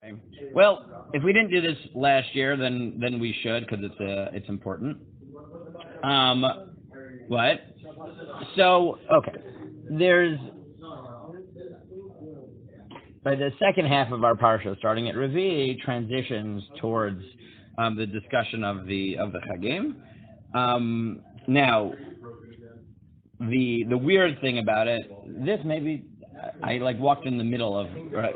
Okay. Well, if we didn't do this last year, then we should because it's important. What? So okay, there's by the second half of our parsha, starting at Revi, transitions towards the discussion of the Chagim. Now, the weird thing about it, this maybe I like walked in the middle of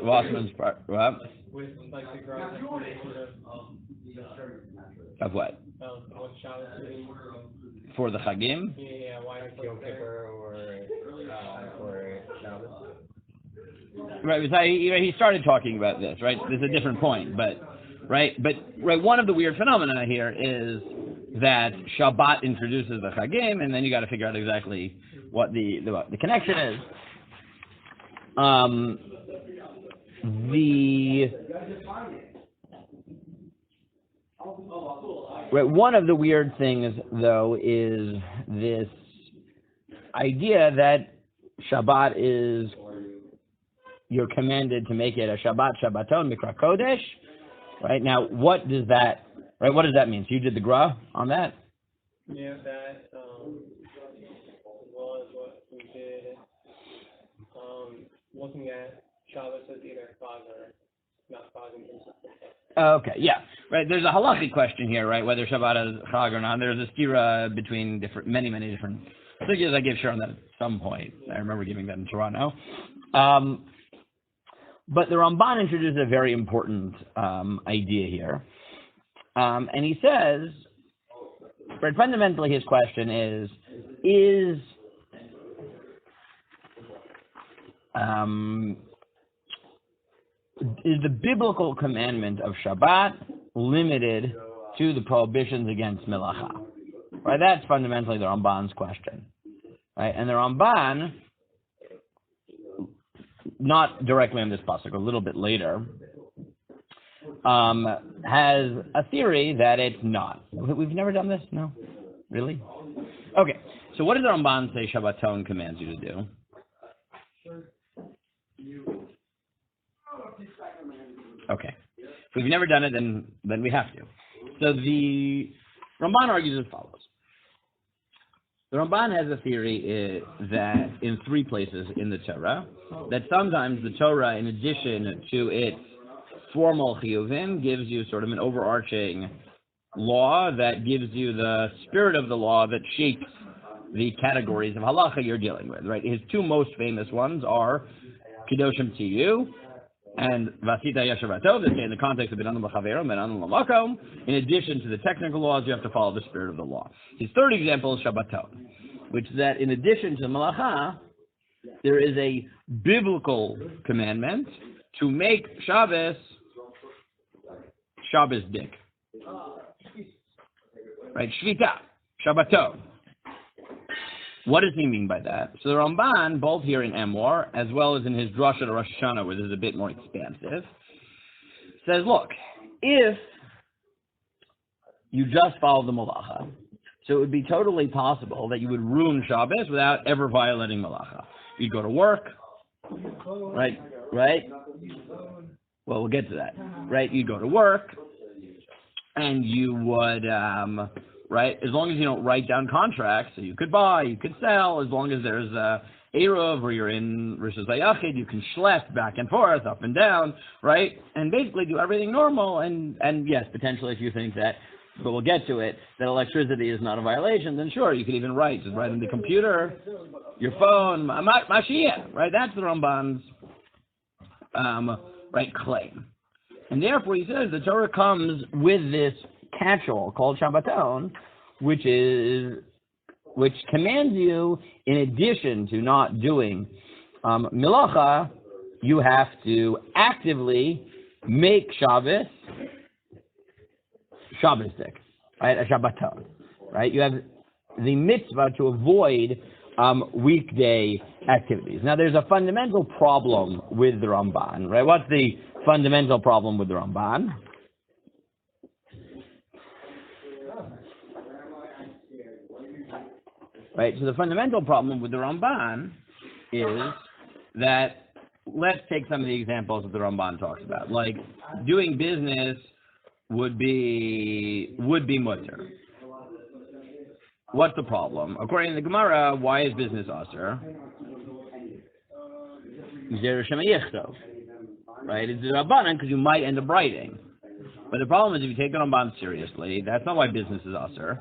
Wasserman's part. What? With like the gross explanation Of what? What Shabbos doing For the Chagim? Yeah, why Yom Kippur or Shabbos? Right, because he started talking about this, right? There's a different point, but one of the weird phenomena here is that Shabbat introduces the Chagim, and then you got to figure out exactly what the connection is. One of the weird things, though, is this idea that Shabbat is, you're commanded to make it a Shabbaton Mikra Kodesh, right? Now, what does that mean? So you did the Gra on that? Yeah, that was what we did, looking at Shabbos as either Chag or not Chag in terms of okay, yeah, right. There's a halachic question here, right? Whether Shabbat is Chag or not. There's a stira between many different figures. I gave Sharon that at some point. I remember giving that in Toronto. But the Ramban introduces a very important idea here, and he says, but fundamentally his question is the biblical commandment of Shabbat limited to the prohibitions against melacha? Right, that's fundamentally the Ramban's question. Right, and the Ramban, not directly on this pasuk, a little bit later, has a theory that it's not. We've never done this? No? Really? Okay, so what does the Ramban say Shabbaton commands you to do? Okay. If we've never done it, then we have to. So the Ramban argues as follows. The Ramban has a theory that in three places in the Torah, that sometimes the Torah, in addition to its formal chiyuvim, gives you sort of an overarching law that gives you the spirit of the law that shapes the categories of halacha you're dealing with. Right? His two most famous ones are Kedoshim Tiyu and Vasita Yeshavatov, that say in the context of Benanam L'Chaverim, Benanam L'Makom. In addition to the technical laws, you have to follow the spirit of the law. His third example is Shabbaton, which is that in addition to Malacha, there is a biblical commandment to make Shabbos dik. Right? Shvita, Shabbaton. What does he mean by that? So the Ramban, both here in Emor, as well as in his Drasha to Rosh Hashanah, where this is a bit more expansive, says, look, if you just follow the Malacha, so it would be totally possible that you would ruin Shabbos without ever violating Malacha. You'd go to work, right? Well, we'll get to that, right? You'd go to work, and you would, right? As long as you don't write down contracts, so you could buy, you could sell, as long as there's a Eruv or you're in Rishus Hayachid, you can schlepp back and forth, up and down, right? And basically do everything normal, and yes, potentially if you think that, but we'll get to it, that electricity is not a violation, then sure, you could even write on the computer, your phone, Mashiach, right? That's the Ramban's, claim. And therefore, he says the Torah comes with this catch-all called Shabbaton, which commands you, in addition to not doing Melacha, you have to actively make Shabbos dik, right? A Shabbaton, right? You have the mitzvah to avoid weekday activities. Now, there's a fundamental problem with the Ramban, right? What's the fundamental problem with the Ramban? Right, so the fundamental problem with the Ramban is that let's take some of the examples that the Ramban talks about. Like, doing business would be mutter. What's the problem? According to the Gemara, why is business aser? Right? It's a Rabbanan because you might end up writing. But the problem is if you take the Ramban seriously, that's not why business is aser.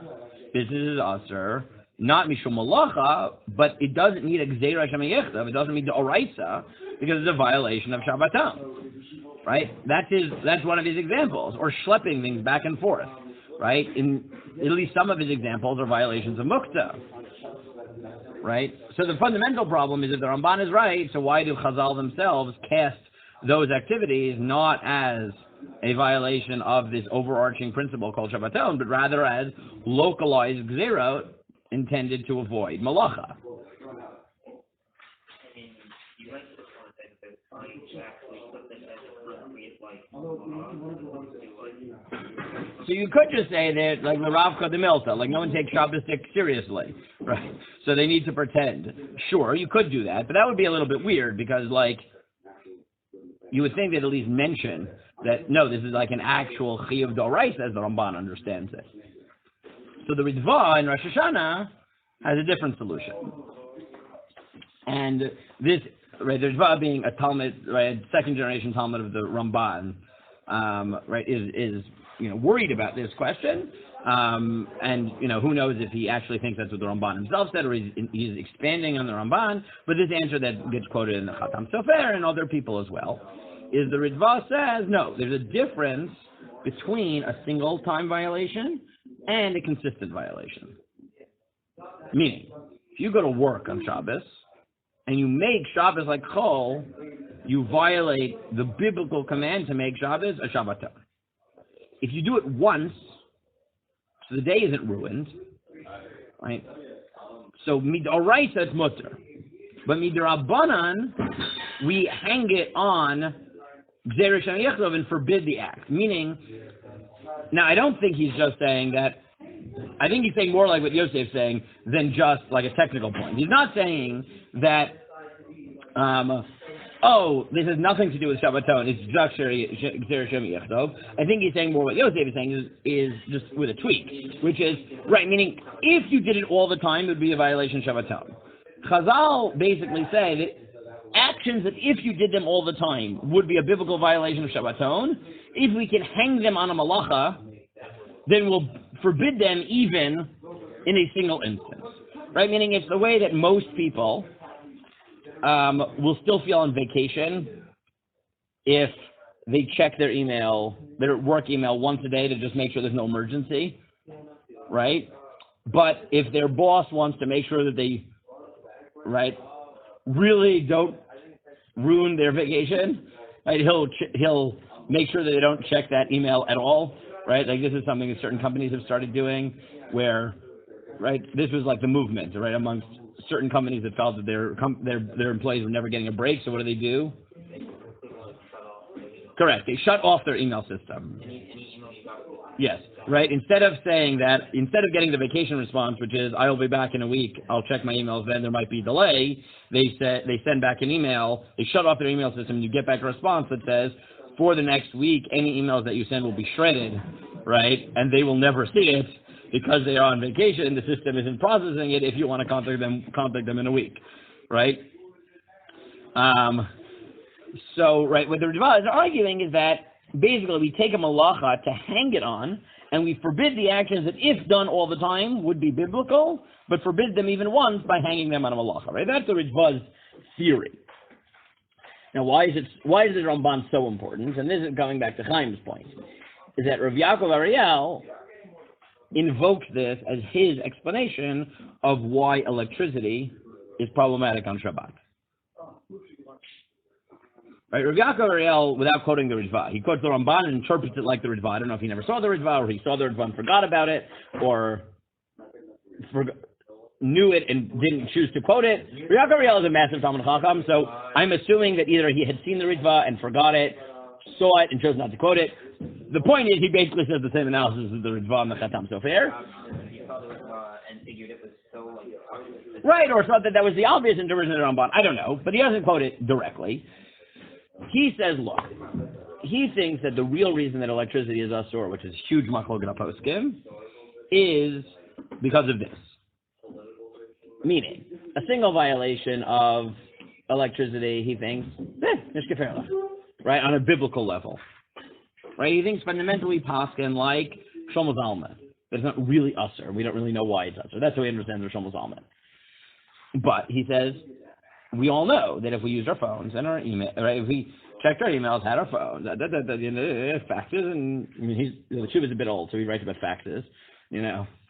Business is aser, not mishum malacha, but it doesn't need a gzeira shemayichtav. It doesn't need the oraisa because it's a violation of Shabbaton. Right? That's one of his examples. Or schlepping things back and forth. Right? In at least some of his examples are violations of mukta. Right? So the fundamental problem is if the Ramban is right, so why do Chazal themselves cast those activities not as a violation of this overarching principle called Shabbaton, but rather as localized gzerot intended to avoid malacha? So you could just say that, like the Ravka de Milta, like no one takes Shabbos seriously, right? So they need to pretend. Sure, you could do that, but that would be a little bit weird because, like, you would think they'd at least mention that, no, this is like an actual chiyuv d'oraisa as the Ramban understands it. So the Ritva in Rosh Hashanah has a different solution. And this, right, the Ritva being a Talmud, right, second generation Talmud of the Ramban, right, is worried about this question. And, who knows if he actually thinks that's what the Ramban himself said, or he's expanding on the Ramban. But this answer that gets quoted in the Khatam Sofer and other people as well is the Ritva says, no, there's a difference between a single time violation and a consistent violation. Meaning, if you go to work on Shabbos and you make Shabbos like Chol, you violate the biblical command to make Shabbos a Shabbaton. If you do it once, so the day isn't ruined, right? So midoraisa it's mutter, but midrabanan we hang it on gzeira shemayichtav and forbid the act. Meaning, now I don't think he's just saying that. I think he's saying more like what Yosef's saying than just like a technical point. He's not saying that. This has nothing to do with Shabbaton. It's just gzeira shemayichtav. I think he's saying more what Yosef is saying is just with a tweak, which is right. Meaning, if you did it all the time, it would be a violation of Shabbaton. Chazal basically say that actions that if you did them all the time would be a biblical violation of Shabbaton. If we can hang them on a malacha, then we'll forbid them even in a single instance. Right? Meaning it's the way that most people will still feel on vacation if they check their email, their work email once a day to just make sure there's no emergency. Right? But if their boss wants to make sure that they, right, really don't ruin their vacation, right? He'll make sure that they don't check that email at all, right? Like this is something that certain companies have started doing, where, right? This was like the movement, right? Amongst certain companies that felt that their employees were never getting a break. So what do? Correct. They shut off their email system. Yes. Right. Instead of getting the vacation response, which is I will be back in a week, I'll check my emails then, there might be a delay. They send back an email. They shut off their email system. And you get back a response that says, for the next week, any emails that you send will be shredded, right? And they will never see it because they are on vacation. The system isn't processing it. If you want to contact them in a week, right? So, right, what the Ritva is arguing is that basically we take a malacha to hang it on, and we forbid the actions that, if done all the time, would be biblical, but forbid them even once by hanging them on a malacha. Right? That's the Ritva's theory. Now, why is the Ramban so important? And this is going back to Chaim's point, is that Rav Yaakov Ariel invokes this as his explanation of why electricity is problematic on Shabbat. Right, Rav Yaakov Ariel, without quoting the Ritva, he quotes the Ramban and interprets it like the Ritva. I don't know if he never saw the Ritva, or he saw the Ritva and forgot about it, or knew it and didn't choose to quote it. Rav Yaakov Ariel is a massive Talmud Chacham, so I'm assuming that either he had seen the Ritva and forgot it, saw it and chose not to quote it. The point is, he basically says the same analysis as the Ritva and the Khatam Sofer. Right, or thought that was the obvious interpretation of the Ramban. I don't know, but he doesn't quote it directly. he says, look, he thinks that the real reason that electricity is asur, which is huge machloket poskim, is because of this. Meaning, a single violation of electricity, he thinks, right, on a biblical level. Right? He thinks fundamentally poskim like Shlomo Zalman. But it's not really usher. We don't really know why it's usher. That's how we understand the Shlomo Zalman. But he says, we all know that if we use our phones and our email, right, if we checked our emails, had our phones, faxes, and I mean, the Shuv is a bit old, so he writes about faxes,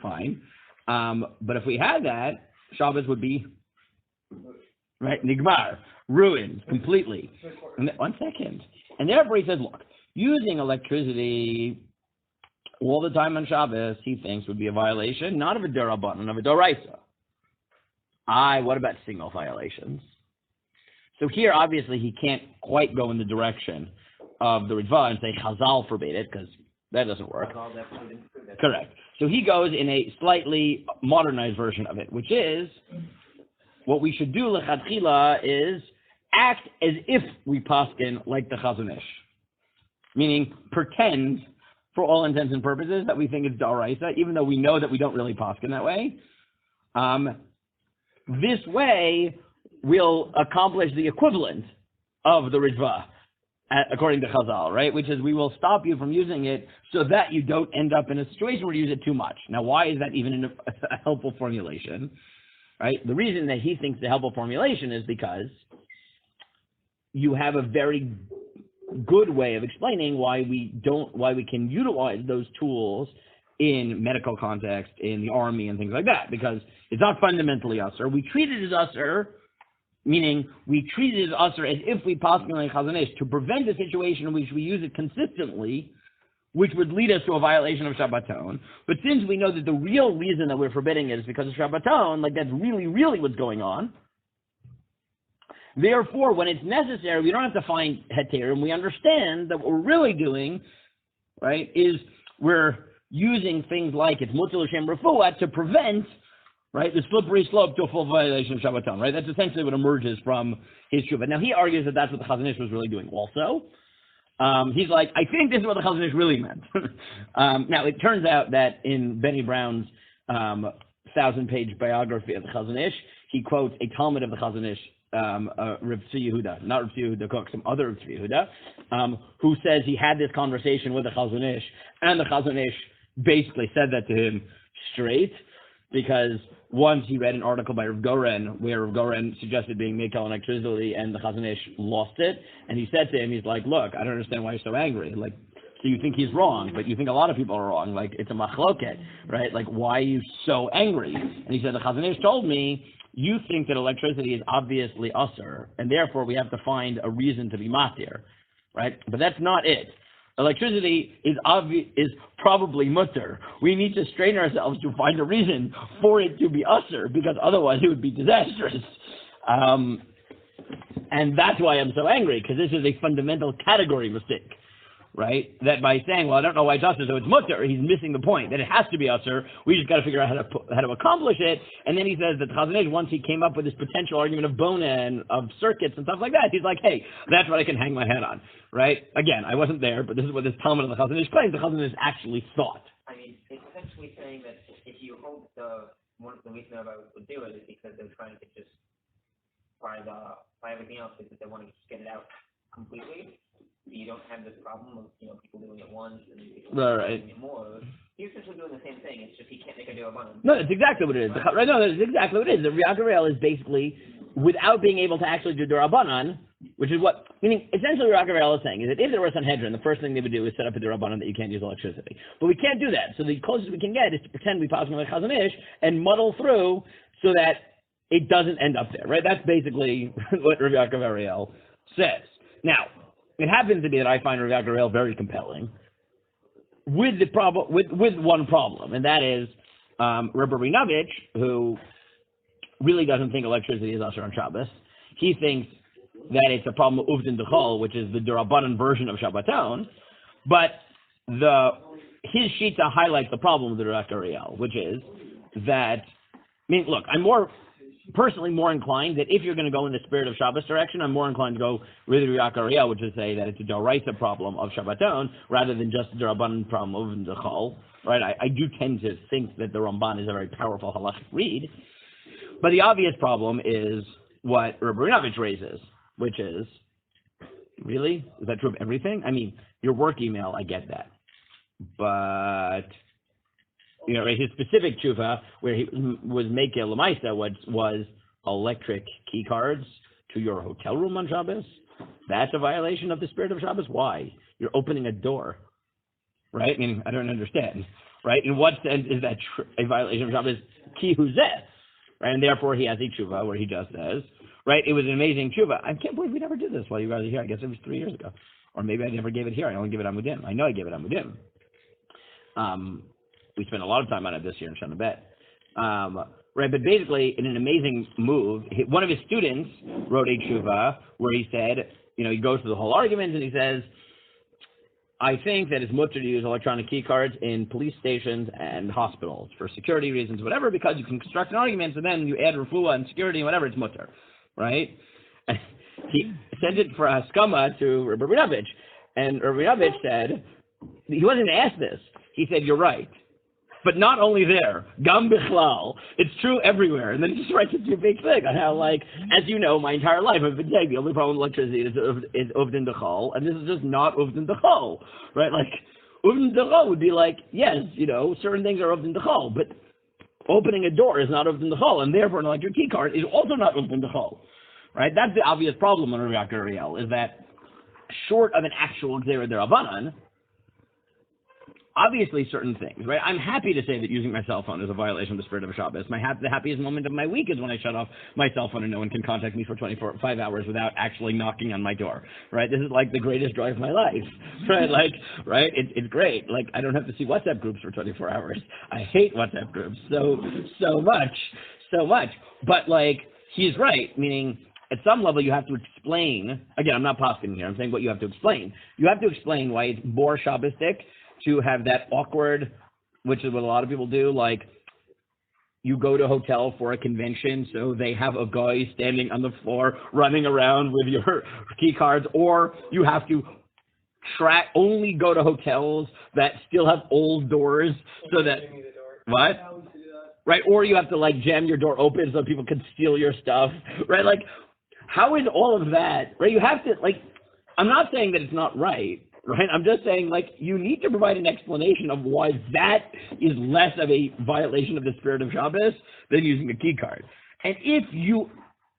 fine. But if we had that, Shabbos would be, right, nigmar, ruined completely. And 1 second. And therefore he says, look, using electricity all the time on Shabbos, he thinks would be a violation, not of a derabanan, of a doraisa. What about single violations? So here, obviously, he can't quite go in the direction of the Ritva and say Chazal forbade it, because that doesn't work. Correct. So he goes in a slightly modernized version of it, which is, what we should do, lechatchila, is act as if we paskin like the Chazon Ish. Meaning, pretend, for all intents and purposes, that we think it's da'oraisa, even though we know that we don't really paskin that way. This way, we'll accomplish the equivalent of the Ritva, according to Chazal, right? Which is, we will stop you from using it so that you don't end up in a situation where you use it too much. Now, why is that even a helpful formulation, right? The reason that he thinks the helpful formulation is because you have a very good way of explaining why we can utilize those tools in medical context, in the army and things like that, because it's not fundamentally usher. We treat it as usher, meaning we treat it as usher as if we possibly Chazon Ish, to prevent a situation in which we use it consistently, which would lead us to a violation of Shabbaton. But since we know that the real reason that we're forbidding it is because of Shabbaton, like that's really, really what's going on, therefore, when it's necessary, we don't have to find heter, and we understand that what we're really doing, right, is we're using things like it's mutzil l'shem refuah to prevent, right, the slippery slope to a full violation of Shabbaton, right? That's essentially what emerges from his tshuva. Now, he argues that that's what the Chazon Ish was really doing also. He's like, I think this is what the Chazon Ish really meant. Now, it turns out that in Benny Brown's 1,000-page biography of the Chazon Ish, he quotes a Talmud of the Chazon Ish, Rav Tzvi Yehuda, not Rav Tzvi Yehuda Kook, some other Rav Tzvi Yehuda, who says he had this conversation with the Chazon Ish, and the Chazon Ish basically said that to him straight, because once he read an article by Rav Goren, where Rav Goren suggested being Mekel on electricity, and the Chazon Ish lost it, and he said to him, he's like, look, I don't understand why you're so angry. Like, so you think he's wrong, but you think a lot of people are wrong. Like, it's a machloket, right? Like, why are you so angry? And he said, the Chazon Ish told me, you think that electricity is obviously usher, and therefore we have to find a reason to be matir, right? But that's not it. Electricity is probably mutter. We need to strain ourselves to find a reason for it to be usher, because otherwise it would be disastrous. And that's why I'm so angry, because this is a fundamental category mistake, right? That by saying, well, I don't know why it's usher, so it's mutter, he's missing the point, that it has to be usher. We just got to figure out how to accomplish it. And then he says that the Chazon Ish, once he came up with this potential argument of bona and of circuits and stuff like that, he's like, hey, that's what I can hang my hat on, right? Again, I wasn't there, but this is what this Talmud of the Chazon Ish claims the Chazon Ish actually thought. I mean, it's essentially saying that if you hold one of the reason I would do it is because they're trying to just buy everything else, because they want to just get it out completely. You don't have this problem of people doing it once and people doing it more. You're essentially doing the same thing. It's just he can't make a derabanan. No, that's exactly what it is. Right? No, that's exactly what it is. The Riyakarel is basically, without being able to actually do derabanan, which is what, meaning essentially what Riyakarel is saying is that if there were Sanhedrin, the first thing they would do is set up a derabanan that you can't use electricity. But we can't do that. So the closest we can get is to pretend we pass like Chazon Ish and muddle through so that it doesn't end up there. Right? That's basically what Rav Yaakov Ariel says. Now, it happens to be that I find Rav Yaakov Ariel very compelling, with the problem, with one problem, and that is Rabbi Rinovich, who really doesn't think electricity is usher on Shabbos. He thinks that it's a problem of uvdin dechol, which is the derabanan version of Shabbaton, but his shita highlights the problem with the Rav Yaakov Ariel, which is that, I mean, look, I'm more personally more inclined that if you're going to go in the spirit of Shabbos direction, I'm more inclined to go with Riyak Ariel, which is say that it's a Doraisa problem of Shabbaton rather than just a Rabbanan problem of the Chol. Right? I do tend to think that the Ramban is a very powerful halachic read, but the obvious problem is what Rabbi Rabinovich raises, which is, really? Is that true of everything? I mean, your work email, I get that. But, you know, his specific tshuva, where he was making Lamaisa, was electric key cards to your hotel room on Shabbos. That's a violation of the spirit of Shabbos. Why? You're opening a door, right? Meaning, I don't understand, right? In what sense is that a violation of Shabbos? Ki huzeh, right? And therefore, he has a tshuva where he just says, right? It was an amazing tshuva. I can't believe we never did this while you guys are here. I guess it was 3 years ago. Or maybe I never gave it here. I only gave it on Mudim. I know I gave it on Mudim. We spent a lot of time on it this year in Shana Bet. Right, but basically, in an amazing move, one of his students wrote a tshuva where he said, you know, he goes through the whole argument and he says, I think that it's mutter to use electronic key cards in police stations and hospitals for security reasons, whatever, because you can construct an argument, and then you add refuah and security and whatever, it's mutter, right? And he sent it for haskama to Rabbi Rabinovich, and Rabbi Rabinovich said, he wasn't asked this. He said, you're right. But not only there, gam bichlal, it's true everywhere. And then he just writes a big thing on how, like, as you know, my entire life I've been saying the only problem with electricity is uvdin dechol, and this is just not uvdin dechol, right? Like, uvdin dechol would be like, yes, you know, certain things are uvdin dechol, but opening a door is not uvdin dechol, and therefore an electric key card is also not uvdin dechol, right? That's the obvious problem on Riyak Ariel, is that short of an actual Gzeira Derabanan, obviously certain things, right? I'm happy to say that using my cell phone is a violation of the spirit of Shabbos. The happiest moment of my week is when I shut off my cell phone and no one can contact me for 5 hours without actually knocking on my door, right? This is like the greatest joy of my life, right? Like, right? It's great. Like, I don't have to see WhatsApp groups for 24 hours. I hate WhatsApp groups so much. But, like, he's right, meaning at some level you have to explain, again, I'm not posting here, I'm saying what you have to explain. You have to explain why it's more Shabbostic to have that awkward, which is what a lot of people do, like you go to a hotel for a convention, so they have a guy standing on the floor running around with your key cards, or you have to only go to hotels that still have old doors so that, what? Right, or you have to like jam your door open so people can steal your stuff, right? Like, how is all of that, right? You have to, like, I'm not saying that it's not right, right? I'm just saying, like, you need to provide an explanation of why that is less of a violation of the spirit of Shabbos than using a key card. And if you,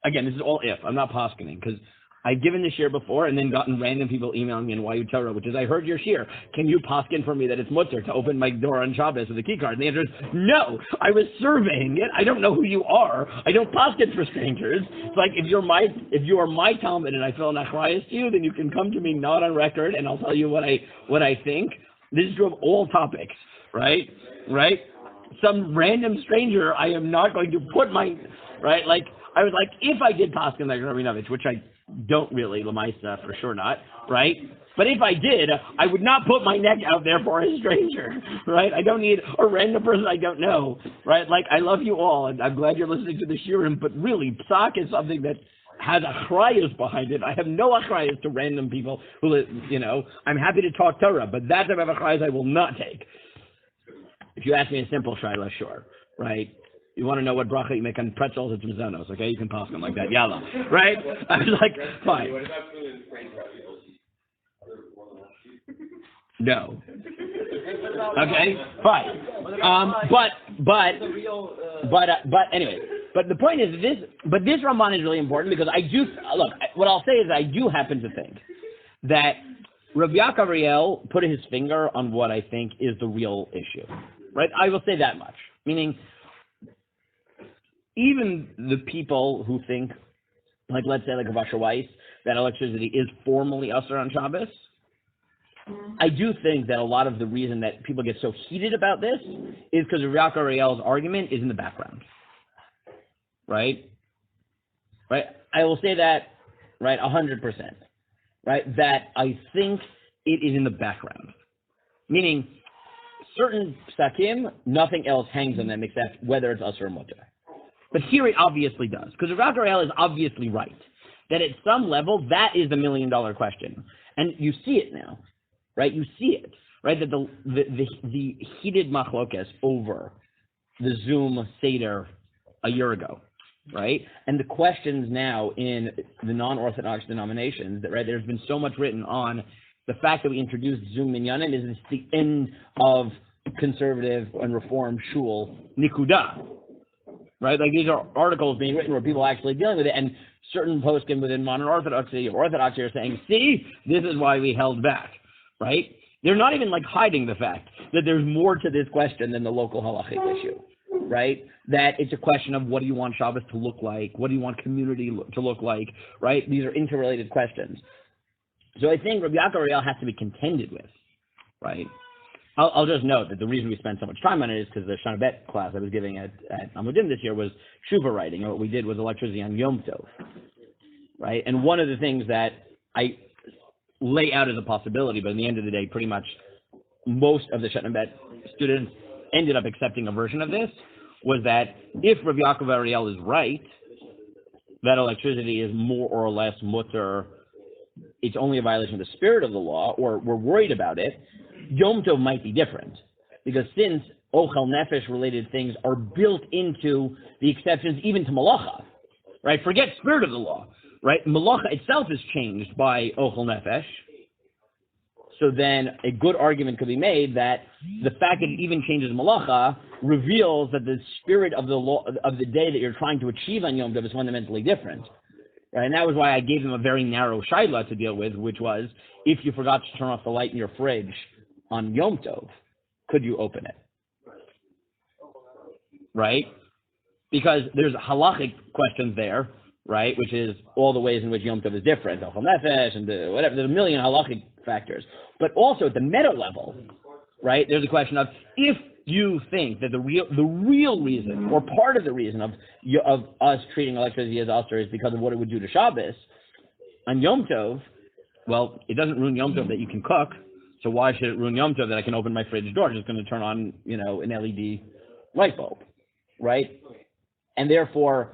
again, this is all if, I'm not poskening, because I've given this shir before and then gotten random people emailing me in YU Torah, which is, I heard your shir. Can you posken for me that it's mutter to open my door on Shabbos with a key card? And the answer is, no, I was surveying it. I don't know who you are. I don't posken for strangers. It's like, if you are my Talmud and I feel an achrayus to you, then you can come to me not on record and I'll tell you what I think. This is true of all topics, right? Right? Some random stranger, I am not going to put my, right? Like, I was like, if I did posken like Rabinovich, which I don't really, Lamaisa, for sure not, right? But if I did, I would not put my neck out there for a stranger, right? I don't need a random person I don't know, right? Like, I love you all, and I'm glad you're listening to the shirim, but really, psak is something that has achrayus behind it. I have no achrayus to random people who, you know, I'm happy to talk Torah, but that type of achrayus I will not take. If you ask me a simple shayla, sure, right? You want to know what bracha you make on pretzels? It's mazonos, okay? You can pass them like that. Yalla. Right? I was like, fine. No. Okay? Fine. But anyway. But the point is this Ramban is really important because I do, look, what I'll say is I do happen to think that Rabbi Yaakov Ariel put his finger on what I think is the real issue. Right? I will say that much. Meaning, even the people who think, like, let's say, like Vasher Weiss, that electricity is formally usher on Shabbos, I do think that a lot of the reason that people get so heated about this is because Rabbi Ariel's argument is in the background. Right? Right? I will say that, right, 100%. Right? That I think it is in the background. Meaning, certain psakim, nothing else hangs on them except whether it's usher or mutter. But here it obviously does, because Rav Ariel is obviously right, that at some level, that is the $1 million question. And you see it now, right? You see it, right? That the heated machlokes over the Zoom Seder a year ago, right? And the questions now in the non-Orthodox denominations, that right, there's been so much written on the fact that we introduced Zoom Minyanim is this the end of conservative and reform shul nikuda, right? Like these are articles being written where people are actually dealing with it, and certain poskim within modern Orthodoxy or Orthodoxy are saying, see, this is why we held back, right? They're not even like hiding the fact that there's more to this question than the local halachic issue, right? That it's a question of what do you want Shabbos to look like? What do you want community to look like, right? These are interrelated questions. So I think Rabbi Yaakov Ariel has to be contended with, right? I'll just note that the reason we spent so much time on it is because the Shana Bet class I was giving at Amudim this year was Shuva writing, and what we did was electricity on Yom Tov, right? And one of the things that I lay out as a possibility, but in the end of the day, pretty much most of the Shana Bet students ended up accepting a version of this, was that if Rabbi Yaakov Ariel is right, that electricity is more or less mutter, it's only a violation of the spirit of the law, or we're worried about it, Yom Tov might be different, because since Ochel Nefesh related things are built into the exceptions even to Malacha, right? Forget spirit of the law, right? Malacha itself is changed by Ochel Nefesh. So then a good argument could be made that the fact that it even changes Malacha reveals that the spirit of the law of the day that you're trying to achieve on Yom Tov is fundamentally different. Right? And that was why I gave them a very narrow shaila to deal with, which was, if you forgot to turn off the light in your fridge on Yom Tov, could you open it? Right? Because there's halachic questions there, right? Which is all the ways in which Yom Tov is different, Ochel Nefesh and whatever. There's a million halachic factors. But also at the meta level, right? There's a question of, if you think that the real reason, or part of the reason of us treating electricity as usher is because of what it would do to Shabbos on Yom Tov, well, it doesn't ruin Yom Tov that you can cook. So why should it ruin Yom Tov that I can open my fridge door? I'm just going to turn on, an LED light bulb, right? And therefore,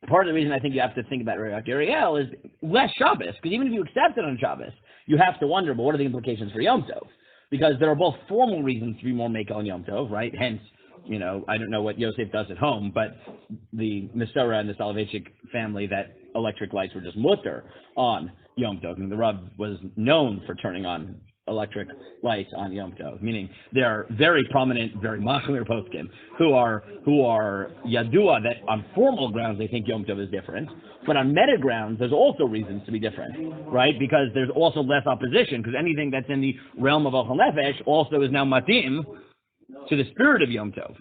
part of the reason I think you have to think about Rabbi Ariel is less Shabbos, because even if you accept it on Shabbos, you have to wonder, but what are the implications for Yom Tov? Because there are both formal reasons to be more Mekel on Yom Tov, right? Hence, I don't know what Yosef does at home, but the Masorah and the Soloveitchik family, that electric lights were just mutter on Yom Tov. I mean, the Rav was known for turning on electric lights on Yom Tov, meaning there are very prominent, very machmir poskim who are yadua that on formal grounds they think Yom Tov is different, but on meta grounds there's also reasons to be different, right? Because there's also less opposition, because anything that's in the realm of Ochel Nefesh also is now matim to the spirit of Yom Tov,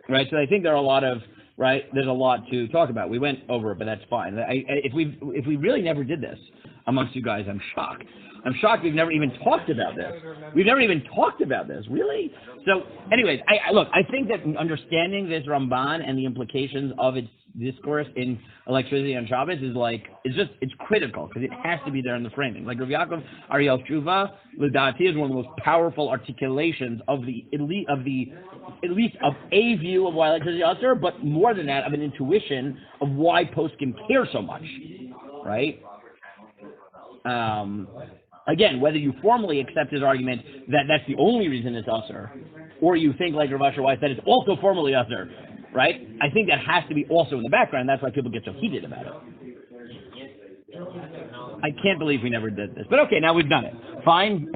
right? So I think there are a lot of, right, there's a lot to talk about. We went over it, but that's fine. If we really never did this amongst you guys, I'm shocked. I'm shocked we've never even talked about this. We've never even talked about this, really? So, anyways, I think that understanding this Ramban and the implications of its discourse in electricity on Shabbos it's critical, because it has to be there in the framing. Like Rav Yaakov Ariel Tshuva, L'dati, is one of the most powerful articulations of at least of a view of why electricity is usher, but more than that, of an intuition of why poskim care so much, right? Again, whether you formally accept his argument that that's the only reason it's usher, or you think like Rav Asher Weiss that it's also formally usher, right? I think that has to be also in the background. That's why people get so heated about it. I can't believe we never did this. But okay, now we've done it. Fine.